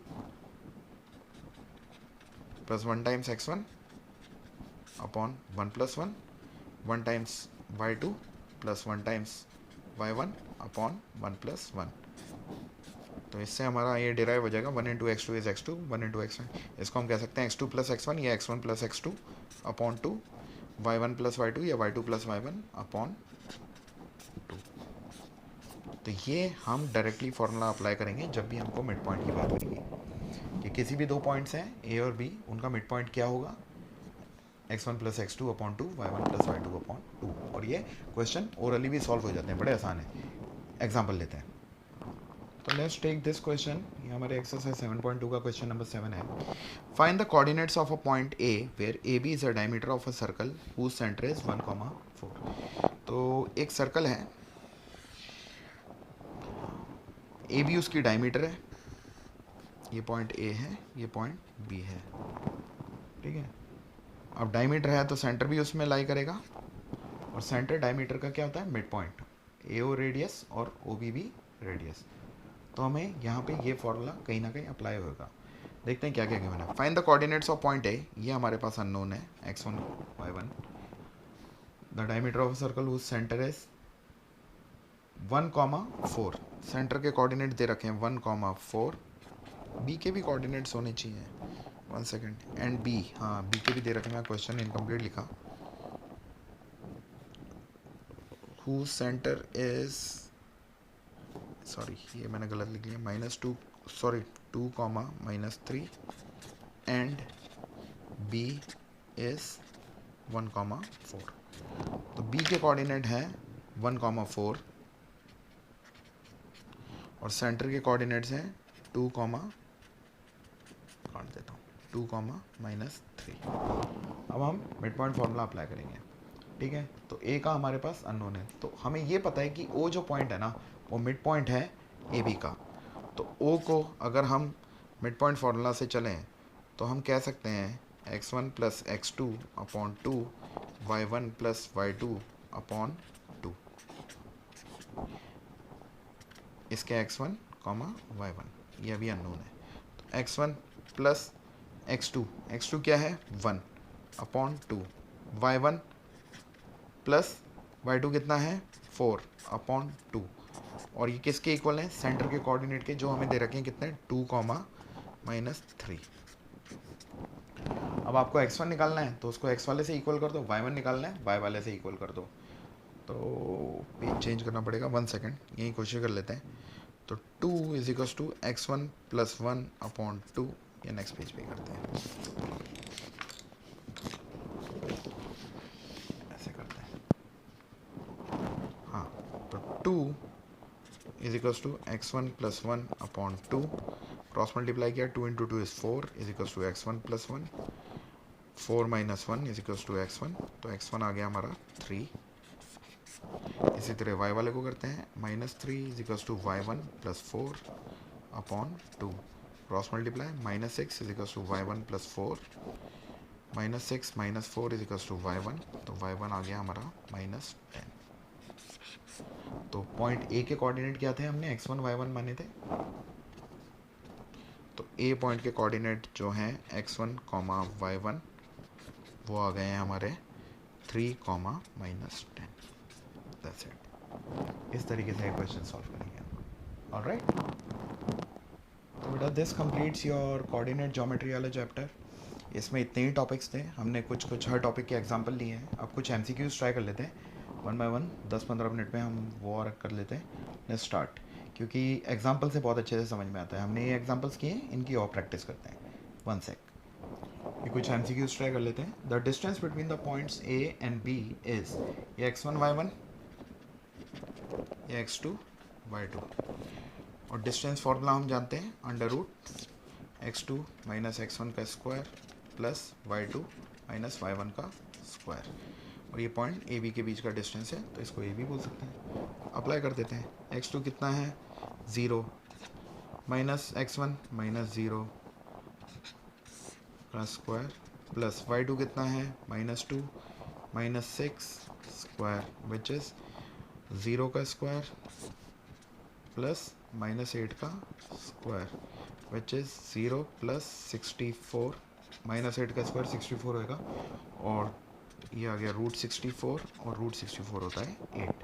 plus 1 times x1 upon 1 plus 1, 1 times y2 plus 1 times y1 upon 1 plus 1। तो इससे हमारा ये डिराइव हो जाएगा 1 into x two is x2 1 into x1। इसको हम कह सकते हैं x2 प्लस x1 या x1 plus x2 upon 2, y1 plus y2 या y2 प्लस y1 अपॉन 2। तो ये हम डायरेक्टली फॉर्मूला अप्लाई करेंगे जब भी हमको मिड पॉइंट की बात होगी कि किसी भी दो पॉइंट्स हैं ए और बी, उनका मिड पॉइंट क्या होगा x1 plus x2 upon 2, y1 plus y2 upon 2। और ये क्वेश्चन ओरली भी सॉल्व हो जाते हैं, बड़े आसान है। एग्जाम्पल लेते हैं। तो लेट्स टेक दिस क्वेश्चन, ये हमारे एक्सरसाइज 7.2 का क्वेश्चन नंबर 7 है। Find the coordinates of a point A where A B is a diameter of a circle whose centre is 1,4। तो एक सर्कल है, ए बी उसकी डायमीटर है, ये पॉइंट ए है, ये पॉइंट बी है, ठीक है। अब डायमीटर है तो सेंटर भी उसमें लाई करेगा, और सेंटर डायमीटर का क्या होता है मिड पॉइंट, ए ओ रेडियस और ओ बी भी रेडियस। तो हमें यहाँ पे ये फॉर्मूला कहीं ना कहीं अप्लाई होगा। देखते हैं क्या क्या गिवन है। Find the coordinates of point A, ये हमारे पास अननोन है x1 y1। The diameter of circle whose centre is 1,4। Centre के कोऑर्डिनेट दे रखे हैं 1,4। बी के भी कोऑर्डिनेट्स होने चाहिए, 1 सेकेंड, एंड बी, हाँ बी के भी दे रखे हैं, क्वेश्चन इनकम्प्लीट लिखा। हुज सेंटर इज, सॉरी ये मैंने गलत लिख लिया, -2, सॉरी 2,-3 एंड बी इज 1,4। तो बी के कोऑर्डिनेट हैं 1,4 और सेंटर के कोऑर्डिनेट्स हैं 2, काट देता हूँ 2,-3। अब हम मिड पॉइंट फॉर्मूला अप्लाई करेंगे, ठीक है। तो ए का हमारे पास अननोन है, तो हमें ये पता है कि ओ जो पॉइंट है ना वो मिड पॉइंट है ए बी का। तो ओ को अगर हम मिड पॉइंट फार्मूला से चलें तो हम कह सकते हैं x1 plus x2 upon 2, y1 plus y2 upon 2। इसके x1, y1 ये अभी अननोन है। तो x1 प्लस x2 क्या है 1 अपॉन 2, y1 प्लस y2 कितना है 4 अपॉन 2। और ये किसके इक्वल है सेंटर के कोऑर्डिनेट के, जो हमें दे रखे हैं कितने 2,-3। अब आपको x1 निकालना है तो उसको x वाले से इक्वल कर दो, y1 निकालना है y वाले से इक्वल कर दो। तो पेज चेंज करना पड़ेगा, 1 सेकेंड, यही कोशिश कर लेते हैं। तो 2 = x1 प्लस 1 अपॉन 2, ये नेक्स्ट पेज पे करते हैं, ऐसे करते हैं। हाँ, तो 2 = x1 plus 1 upon 2, cross multiply किया, 2 × 2 = 4 = x1 प्लस 1, 4 - 1 = x1, तो x1 आ गया हमारा 3। इसी तरह y वाले को करते हैं, -3 = y1 plus 4 upon 2, cross multiply, -6 = y1 plus 4, -6 - 4 = y1, तो y1 आ गया हमारा -10। तो पॉइंट ए के कोऑर्डिनेट क्या थे, हमने x1 y1 माने थे। तो ए पॉइंट के कोऑर्डिनेट जो हैं x1, y1 वो आ गए हैं हमारे 3, -10। That's it. इस तरीके से क्वेश्चन सॉल्व करेंगे, ऑलराइट। तो बेटा this completes your coordinate geometry वाला चैप्टर। इसमें इतने ही टॉपिक्स थे, हमने कुछ हर टॉपिक के एग्जांपल लिए हैं। अब कुछ MCQs ट्राई कर लेते हैं 1 बाय 1, 10-15 मिनट में हम वो और कर लेते हैं। लेट्स स्टार्ट, क्योंकि एग्जांपल से बहुत अच्छे से समझ में आता है। हमने ये एग्जांपल्स किए, इनकी और प्रैक्टिस करते हैं। 1 सेक, ये कुछ MCQs ट्राई कर लेते हैं। The distance between the points A and B is, ये x1 y1, ये x2 y2। और डिस्टेंस फॉर्मूला हम जानते हैं under root x2 minus x1 का square plus y2 minus y1 का स्क्वायर। और ये पॉइंट ए बी के बीच का डिस्टेंस है तो इसको ए बी बोल सकते हैं। अप्लाई कर देते हैं। x2 कितना है 0 माइनस x1 माइनस 0 का स्क्वायर प्लस y2 कितना है -2 माइनस 6 स्क्वायर विच इज़ 0 का स्क्वायर प्लस -8 का स्क्वायर विच इज़ 0 प्लस 64 -8 का स्क्वायर 64 होएगा और ये आ गया √64 और √64 होता है 8।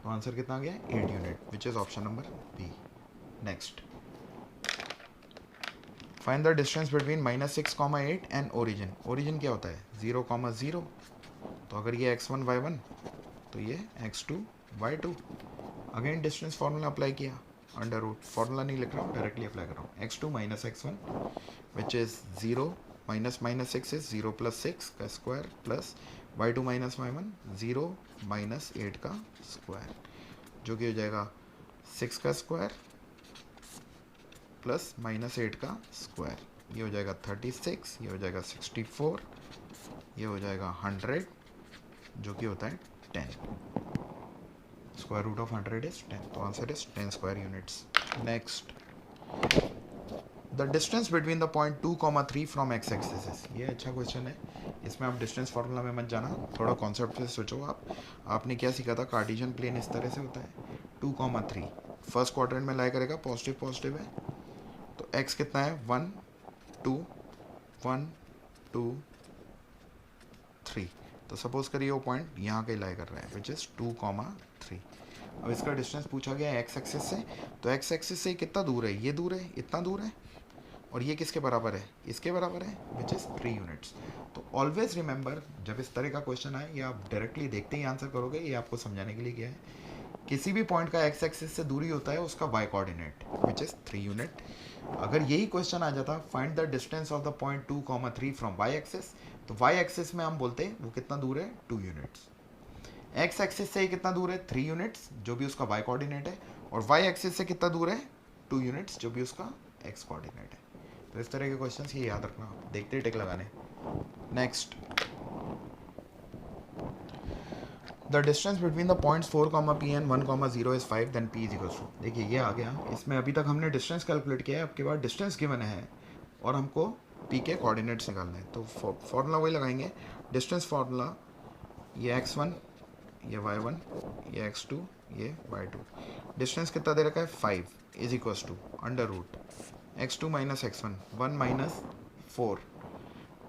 तो आंसर कितना आ गया 8 unit which is option number B. Next find the distance between -6, 8 and origin. Origin क्या होता है 0, 0। तो अगर ये x1 y1 तो ये x2 y2। Again distance formula apply किया अंडर रूट, फार्मूला नहीं लिख रहा हूँ डायरेक्टली अप्लाई कर रहा हूँ। x2 minus x1 which is 0 minus 6 is 0 plus 6 का square plus y2 minus y1 0 minus 8 का स्क्वायर जो कि हो जाएगा 6 का स्क्वायर प्लस -8 का स्क्वायर। ये हो जाएगा 36, ये हो जाएगा 64, ये हो जाएगा 100 जो कि होता है 10। Square root of 100 is 10। तो answer is 10 square units. Next the distance between the point 2, 3 from x axis. ये अच्छा क्वेश्चन है। इसमें आप डिस्टेंस फार्मूला में मत जाना, थोड़ा कॉन्सेप्ट से सोचो। आपने क्या सीखा था कार्टेशियन प्लेन इस तरह से होता है 2, 3 फर्स्ट क्वाड्रेंट में लाई करेगा, पॉजिटिव पॉजिटिव है तो x कितना है 1 2 1 2 3। तो सपोज करिए वो पॉइंट यहाँ के लाई कर रहा है विच इज़ 2, 3। अब इसका डिस्टेंस पूछा गया है x एक्सिस से, तो x एक्सिस से कितना दूर है, ये दूर है, इतना दूर है, और ये किसके बराबर है, इसके बराबर है विच इज़ 3 यूनिट्स। तो ऑलवेज रिमेंबर जब इस तरह का क्वेश्चन आए या आप डायरेक्टली देखते ही आंसर करोगे, ये आपको समझाने के लिए क्या है, किसी भी पॉइंट का x एक्सिस से दूरी होता है उसका y coordinate which is 3 unit. अगर यही क्वेश्चन आ जाता find the distance of the point 2, 3 from y axis, तो y एक्सिस में हम बोलते हैं वो कितना दूर है 2 यूनिट्स। x एक्सिस से कितना दूर है 3 यूनिट्स जो भी उसका y कोऑर्डिनेट है, और y एक्सिस से कितना दूर है 2 यूनिट्स जो भी उसका x कोऑर्डिनेट है। तो इस तरह के क्वेश्चंस ये याद रखना, देखते टिक लगाने। Next the distance between the points 4, p and 1, 0 is 5 then p is equals to. देखिए ये आ गया, इसमें अभी तक हमने डिस्टेंस कैलकुलेट किया है, आपके पास डिस्टेंस गिवन है और हमको p के कोऑर्डिनेट्स निकालने हैं। तो फॉर्मूला वही लगाएंगे, डिस्टेंस फार्मूला, ये x1 ये y1 ये x2 ये y2। डिस्टेंस कितना दे रखा है 5 is equals to under root x2 minus x1 1 minus 4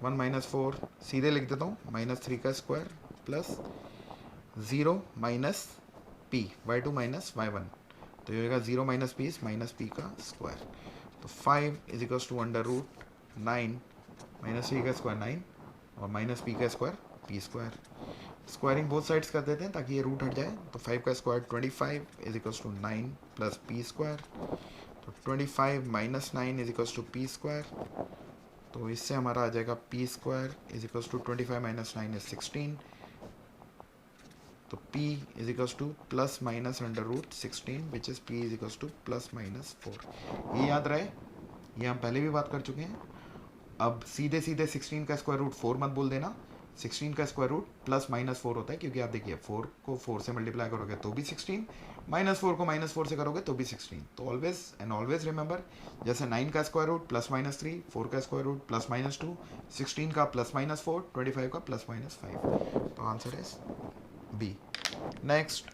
1 minus 4 सीधे लिख देता हूँ -3 का square plus 0 minus p y2 minus y1। तो ये होगा 0 माइनस p माइनस p का स्क्वायर। तो 5 is equals to under root 9 -3 का स्क्वायर 9 और माइनस p का square p square. Squaring both sides कर देते हैं ताकि ये रूट हट जाए। तो 5 का square 25 is equals to 9 plus p square. तो 25 minus 9 is equals to p square. तो इससे हमारा आ जाएगा p square is equals to 25 minus 9 is 16। तो p is equals to plus minus under root 16 which is p is equals to plus minus 4। ये याद रहे, ये हम पहले भी बात कर चुके हैं। अब सीधे सीधे 16 का स्क्वायर रूट 4 मत बोल देना, 16 का स्क्वायर रूट प्लस माइनस 4 होता है, क्योंकि आप देखिए 4 को 4 से मल्टीप्लाई करोगे तो भी 16, -4 को -4 से करोगे तो भी 16। तो ऑलवेज एंड ऑलवेज रिमेंबर, जैसे 9 का स्क्वायर रूट प्लस -3, 4 का स्क्वायर रूट प्लस -2, 16 का प्लस -4, 25 का प्लस -5। तो answer is B. Next,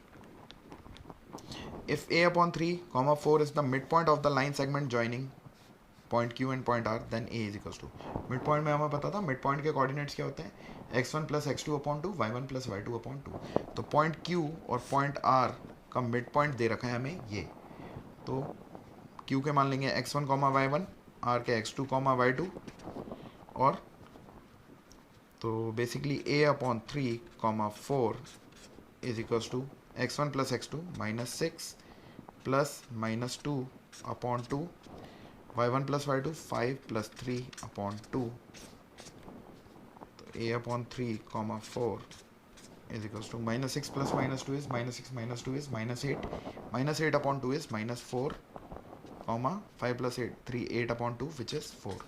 if a upon 3, 4 is the midpoint of the line segment joining point Q and point R, then a is equals to। midpoint में हमें पता था midpoint के coordinates क्या होते हैं x1 plus x2 upon 2, y1 plus y2 upon 2। तो point Q और point R का midpoint दे रखा है हमें ये, तो Q के मान लेंगे x1, y1, R के x2, y2, और तो basically a upon 3, 4 is equals to x1 plus x2 minus 6 plus minus 2 upon 2, y1 plus y2 5 plus 3 upon 2। तो a upon 3, 4 is equals to -6 plus -2 is -6 minus 2 is -8, -8 upon 2 is -4 comma 5 plus 8 3 8 upon 2 which is 4।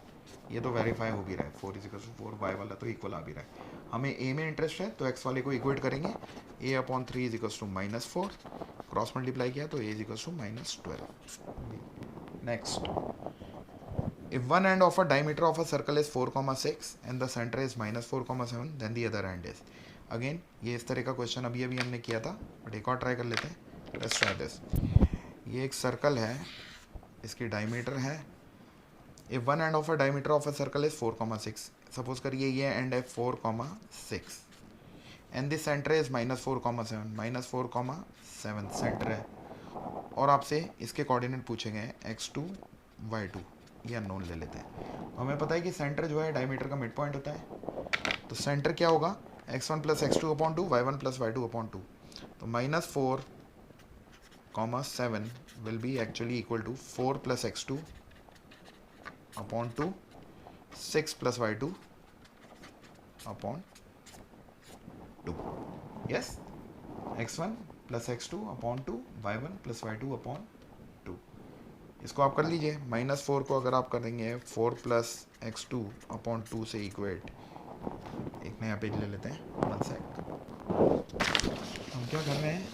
ये तो verify हो भी रहा है, 4 is equal to 4, Y वाला तो equal आ भी रहा है। हमें ए में इंटरेस्ट है तो एक्स वाले को इक्वेट करेंगे, A upon 3 is equal to -4, cross multiply किया तो A is equal to -12। Next, if one end of a diameter of a circle is 4,6 and the center is -4,7 then the other end is, again ये इस तरह का question अभी अभी हमने किया था, बट एक और ट्राई कर लेते हैं। Let's try this. ये एक सर्कल है, इसकी डायमीटर है, if one end of a diameter of a circle is 4,6, suppose करिए ये एंड है 4,6 and this centre is -4,7, -4,7 centre है, और आपसे इसके कोऑर्डिनेट पूछे गए x2 y2, ये अननोन ले लेते हैं। हमें पता है कि सेंटर जो है डायमीटर का मिड पॉइंट होता है, तो सेंटर क्या होगा, x1 plus x2 upon 2, y1 plus y2 upon 2, तो -4,7 will be actually equal to 4 plus x2 upon 2, 6 plus y2 upon 2। Yes, x1 plus x2 upon 2, y1 plus y2 upon 2। इसको आप कर लीजिए, -4 को अगर आप करेंगे 4 प्लस x2 अपॉन 2 से इक्वेट, एक नया पेज ले लेते हैं, 1 सेक। हम क्या कर रहे हैं,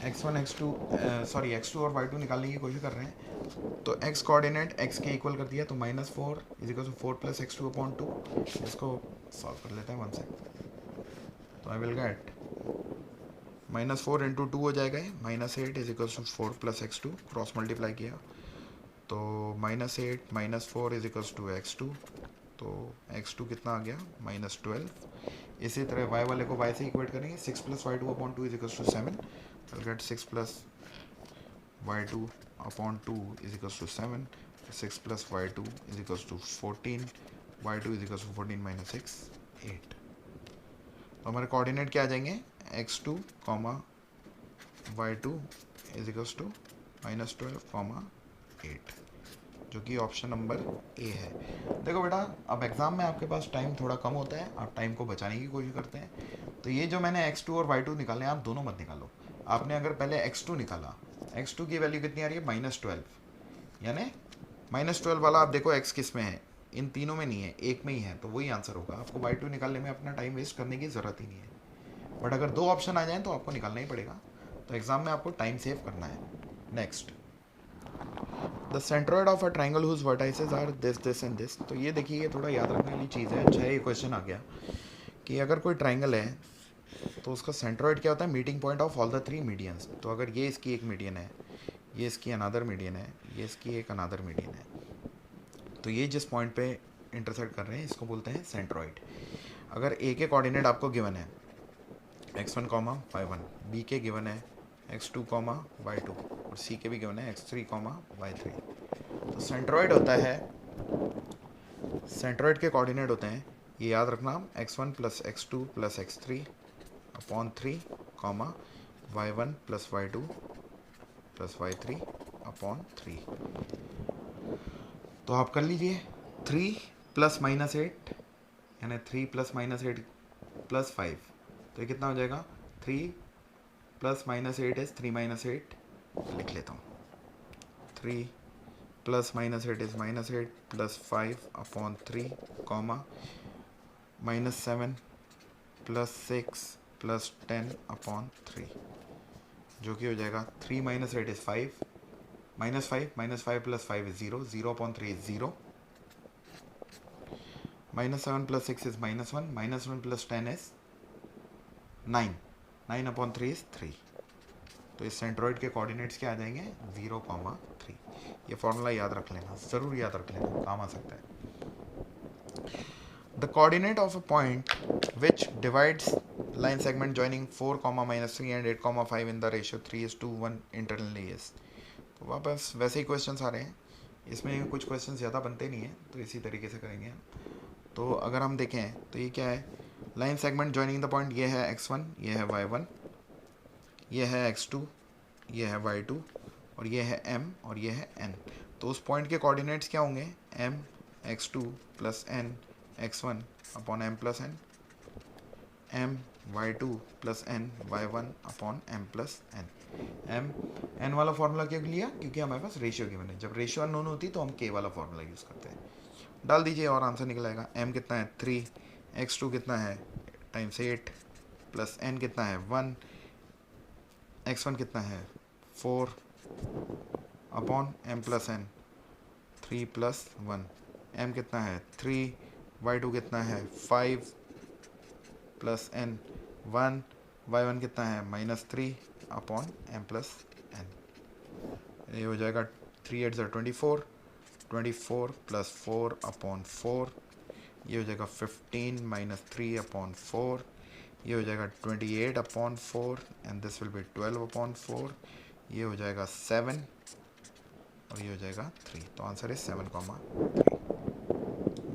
x2 और y2 निकालने की कोशिश कर रहे हैं, तो x कोऑर्डिनेट x के इक्वल कर दिया, तो -4 is equal to 4 plus x2 upon 2। इसको सॉल्व कर लेते हैं, 1 सेक। तो आई विल गेट -4 इंटू 2 हो जाएगा, -8 is equal to 4 plus x2, cross multiply किया तो -8 -4 इज इक्वल्स टू x2, तो x2 कितना आ गया, -12। इसी तरह y वाले को y से इक्वेट करेंगे, 6 plus y2 upon 2 is equals to 7, will get 6 plus y2 upon 2 is equals to 7, 6 plus y2 is equals to 14, y2 is equals to 14 minus 6 8। तो हमारे कोऑर्डिनेट क्या आ जाएंगे, x2 y2 is equals to -12 8, जो कि option number A है। देखो बेटा, अब एग्ज़ाम में आपके पास टाइम थोड़ा कम होता है, आप टाइम को बचाने की कोशिश करते हैं, तो ये जो मैंने x2 और y2 निकाले हैं, आप दोनों मत निकालो। आपने अगर पहले x2 निकाला, x2 की वैल्यू कितनी आ रही है, -12, यानी -12 वाला आप देखो x किस में है, इन तीनों में नहीं है, एक में ही है, तो वही आंसर होगा। आपको y2 निकालने में अपना टाइम वेस्ट करने की ज़रूरत ही नहीं है, बट अगर 2 ऑप्शन आ जाएँ तो आपको निकालना ही पड़ेगा, तो एग्ज़ाम में आपको टाइम सेव करना है। Next, the centroid of a triangle whose vertices are this this and this. तो ये देखिए, ये थोड़ा याद रखने वाली चीज़ है। अच्छा है ये क्वेश्चन आ गया कि अगर कोई ट्राइंगल है तो उसका सेंट्रॉइड क्या होता है, meeting point of all the 3 medians. तो अगर ये इसकी एक मीडियन है, ये इसकी अनदर मीडियन है, ये इसकी एक अनदर मीडियन है, तो ये जिस पॉइंट पे इंटरसेक्ट कर रहे हैं इसको बोलते हैं सेंट्रॉइड। अगर ए के कोऑर्डिनेट आपको गिवन है x1, y1, बी के गिवन है x2, y2, और सी के भी गिवन है x3, y3, तो सेंट्रॉइड होता है, सेंट्रॉइड के कोऑर्डिनेट होते हैं, ये याद रखना, x1 plus x2 plus x3 upon 3, y1 plus y2 plus y3 upon 3। तो आप कर लीजिए, 3 प्लस -8 यानी 3 प्लस -8 प्लस 5, तो ये कितना हो जाएगा, 3 प्लस -8 इज 3 - 8, लिख लेता हूँ, 3 plus -8 is -8 plus 5 upon 3, -7 plus 6 plus 10 upon 3, जो कि हो जाएगा 3 - 8 is 5, -5 plus 5 is 0, 0 upon 3 is 0, -7 plus 6 is -1, -1 plus 10 is 9, 9 upon 3 is 3। तो इस सेंट्रॉइड के कोऑर्डिनेट्स क्या आ जाएंगे, 0, 3। ये फॉर्मूला याद रख लेना, ज़रूर याद रख लेना, काम आ सकता है। The coordinate of a point which divides line segment joining 4, -3 and 8, 5 in the ratio 3:1 internally is. तो वापस वैसे ही क्वेश्चन आ रहे हैं, इसमें कुछ क्वेश्चन ज़्यादा बनते नहीं हैं, तो इसी तरीके से करेंगे। तो अगर हम देखें तो ये क्या है, line segment joining the point, ये है x1, ये है y1, ये है x2, ये है y2, और ये है m और ये है n। तो उस पॉइंट के कोऑर्डिनेट्स क्या होंगे, m x2 plus n x1 upon m plus n, m y2 plus n y1 upon m plus n। M. N वाला फार्मूला क्यों लिया? क्योंकि हमारे पास रेशियो गिवन है। जब रेशियो अननोन होती है तो हम के वाला फार्मूला यूज़ करते हैं। डाल दीजिए और आंसर निकल आएगा। एम कितना है 3, x2 कितना है टाइम्स 8 प्लस एन कितना है 1, x1 कितना है 4 upon m plus n 3 plus 1। M कितना है 3, y2 कितना है 5 प्लस एन 1, y1 कितना है -3 अपॉन एम प्लस एन। ये हो जाएगा 3 8 24, 24 प्लस 4 अपॉन 4, ये हो जाएगा 15 माइनस 3 अपॉन 4, ये हो जाएगा 28 upon 4 and this will be 12 upon 4, ये हो जाएगा 7 और ये हो जाएगा 3। तो आंसर इज 7,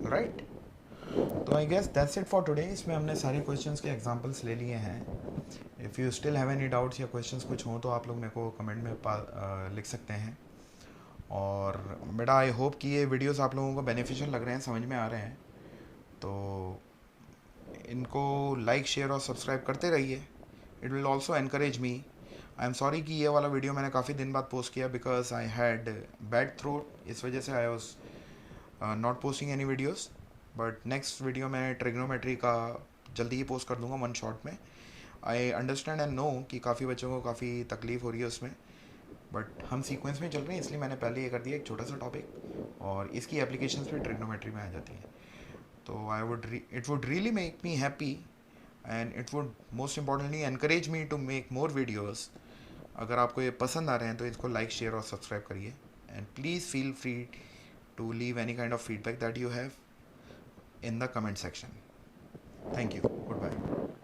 राइट। तो I guess that's it for today. इसमें हमने सारे क्वेश्चंस के एग्जांपल्स ले लिए हैं। If you still have any doubts या क्वेश्चंस कुछ हों तो आप लोग मेरे को कमेंट में लिख सकते हैं। और बेटा आई होप कि ये वीडियोस आप लोगों को बेनिफिशियल लग रहे हैं, समझ में आ रहे हैं। तो इनको लाइक शेयर और सब्सक्राइब करते रहिए। It will also encourage me. I am sorry कि ये वाला वीडियो मैंने काफ़ी दिन बाद पोस्ट किया because I had bad throat, इस वजह से I was not posting any videos. But next video मैं ट्रिग्नोमेट्री का जल्दी ही पोस्ट कर दूंगा 1 शॉट में। आई अंडरस्टैंड एंड नो कि काफ़ी बच्चों को काफ़ी तकलीफ़ हो रही है उसमें, बट हम सीक्वेंस में चल रहे हैं इसलिए मैंने पहले ये कर दिया एक छोटा सा टॉपिक, और इसकी एप्लीकेशंस भी ट्रिग्नोमेट्री में आ जाती हैं। तो it would really make me happy and it would most importantly encourage me to make more videos। अगर आपको ये पसंद आ रहे हैं तो इसको लाइक शेयर और सब्सक्राइब करिए and please feel free to leave any kind of feedback that you have in the comment section. Thank you. Goodbye.